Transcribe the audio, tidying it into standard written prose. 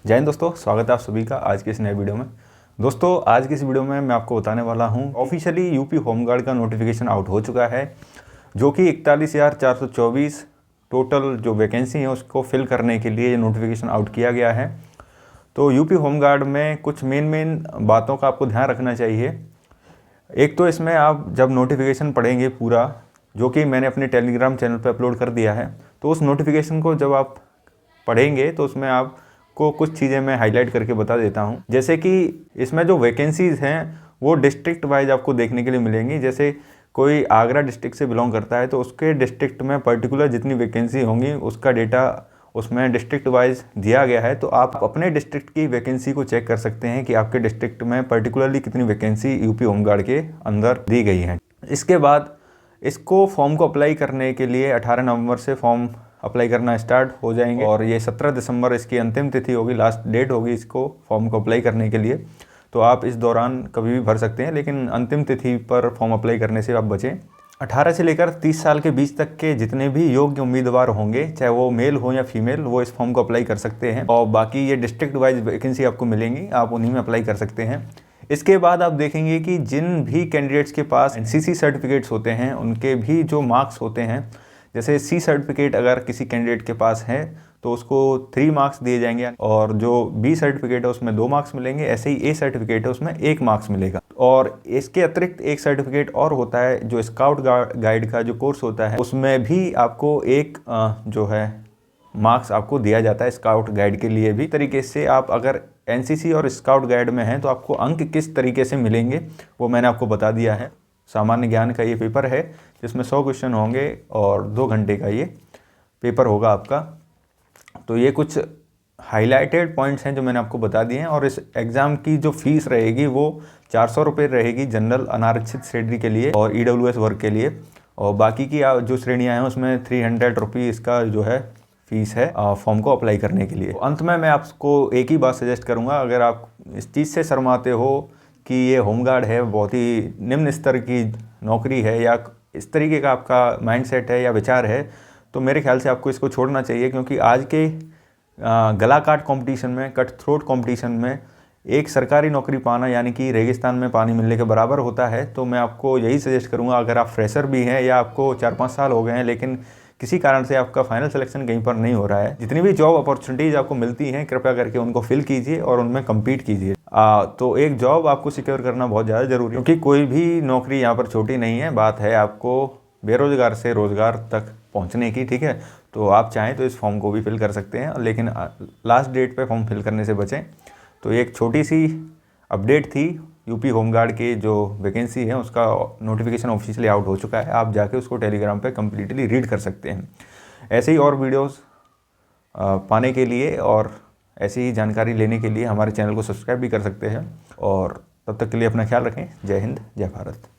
जय हिंद दोस्तों, स्वागत है आप सभी का आज के इस नए वीडियो में। दोस्तों आज की इस वीडियो में मैं आपको बताने वाला हूं ऑफिशियली यूपी होमगार्ड का नोटिफिकेशन आउट हो चुका है, जो कि 41,424 टोटल जो वैकेंसी है उसको फिल करने के लिए नोटिफिकेशन आउट किया गया है। तो यूपी होमगार्ड में कुछ मेन बातों का आपको ध्यान रखना चाहिए। एक तो इसमें आप जब नोटिफिकेशन पढ़ेंगे पूरा, जो कि मैंने अपने टेलीग्राम चैनल पर अपलोड कर दिया है, तो उस नोटिफिकेशन को जब आप पढ़ेंगे तो उसमें आपको कुछ चीज़ें मैं हाईलाइट करके बता देता हूं। जैसे कि इसमें जो वैकेंसीज़ हैं वो डिस्ट्रिक्ट वाइज आपको देखने के लिए मिलेंगी। जैसे कोई आगरा डिस्ट्रिक्ट से बिलोंग करता है तो उसके डिस्ट्रिक्ट में पर्टिकुलर जितनी वैकेंसी होंगी उसका डेटा उसमें डिस्ट्रिक्ट वाइज दिया गया है। तो आप अपने डिस्ट्रिक्ट की वैकेंसी को चेक कर सकते हैं कि आपके डिस्ट्रिक्ट में पर्टिकुलरली कितनी वैकेंसी यूपी होमगार्ड के अंदर दी गई है। इसके बाद इसको फॉर्म को अप्लाई करने के लिए 18 नवंबर से फॉर्म अप्लाई करना स्टार्ट हो जाएंगे और ये 17 दिसंबर इसकी अंतिम तिथि होगी, लास्ट डेट होगी इसको फॉर्म को अप्लाई करने के लिए। तो आप इस दौरान कभी भी भर सकते हैं, लेकिन अंतिम तिथि पर फॉर्म अप्लाई करने से आप बचें। 18 से लेकर 30 साल के बीच तक के जितने भी योग्य उम्मीदवार होंगे, चाहे वो मेल हो या फीमेल, वो इस फॉर्म को अप्लाई कर सकते हैं। और बाकी ये डिस्ट्रिक्ट वाइज वैकेंसी आपको मिलेंगी, आप उन्हीं में अप्लाई कर सकते हैं। इसके बाद आप देखेंगे कि जिन भी कैंडिडेट्स के पास एनसीसी सर्टिफिकेट्स होते हैं उनके भी जो मार्क्स होते हैं, जैसे सी सर्टिफिकेट अगर किसी कैंडिडेट के पास है तो उसको 3 मार्क्स दिए जाएंगे, और जो बी सर्टिफिकेट है उसमें 2 मार्क्स मिलेंगे। ऐसे ही ए सर्टिफिकेट है उसमें 1 मार्क्स मिलेगा। और इसके अतिरिक्त एक सर्टिफिकेट और होता है जो स्काउट गाइड का जो कोर्स होता है, उसमें भी आपको एक जो है मार्क्स आपको दिया जाता है स्काउट गाइड के लिए भी। तरीके से आप अगर एनसीसी और स्काउट गाइड में हैं तो आपको अंक किस तरीके से मिलेंगे वो मैंने आपको बता दिया है। सामान्य ज्ञान का ये पेपर है जिसमें 100 क्वेश्चन होंगे और 2 घंटे का ये पेपर होगा आपका। तो ये कुछ हाईलाइटेड पॉइंट्स हैं जो मैंने आपको बता दिए हैं। और इस एग्ज़ाम की जो फीस रहेगी वो 400 रुपये रहेगी जनरल अनारक्षित श्रेणी के लिए और ईडब्ल्यूएस वर्ग के लिए। और बाकी की जो श्रेणियाँ हैं उसमें 300 रुपये इसका जो है फीस है फॉर्म को अप्लाई करने के लिए। तो अंत में मैं आपको एक ही बात सजेस्ट करूँगा, अगर आप इस चीज़ से शर्माते हो कि ये होमगार्ड है, बहुत ही निम्न स्तर की नौकरी है, या इस तरीके का आपका माइंडसेट है या विचार है, तो मेरे ख्याल से आपको इसको छोड़ना चाहिए। क्योंकि आज के गला काट कॉम्पिटिशन में, कट थ्रोट कॉम्पिटिशन में एक सरकारी नौकरी पाना यानी कि रेगिस्तान में पानी मिलने के बराबर होता है। तो मैं आपको यही सजेस्ट करूँगा, अगर आप फ्रेशर भी हैं या आपको 4-5 साल हो गए हैं लेकिन किसी कारण से आपका फाइनल सिलेक्शन कहीं पर नहीं हो रहा है, जितनी भी जॉब अपॉर्चुनिटीज़ आपको मिलती हैं कृपया करके उनको फिल कीजिए और उनमें कम्पीट कीजिए। तो एक जॉब आपको सिक्योर करना बहुत ज़्यादा ज़रूरी है, क्योंकि कोई भी नौकरी यहाँ पर छोटी नहीं है। बात है आपको बेरोज़गार से रोज़गार तक पहुँचने की, ठीक है। तो आप चाहें तो इस फॉर्म को भी फिल कर सकते हैं, लेकिन लास्ट डेट पे फॉर्म फिल करने से बचें। तो एक छोटी सी अपडेट थी, यूपी होमगार्ड की जो वैकेंसी है उसका नोटिफिकेशन ऑफिशियली आउट हो चुका है। आप जाके उसको टेलीग्राम पे कम्प्लीटली रीड कर सकते हैं। ऐसे ही और वीडियोस पाने के लिए और ऐसी ही जानकारी लेने के लिए हमारे चैनल को सब्सक्राइब भी कर सकते हैं। और तब तक के लिए अपना ख्याल रखें। जय हिंद, जय भारत।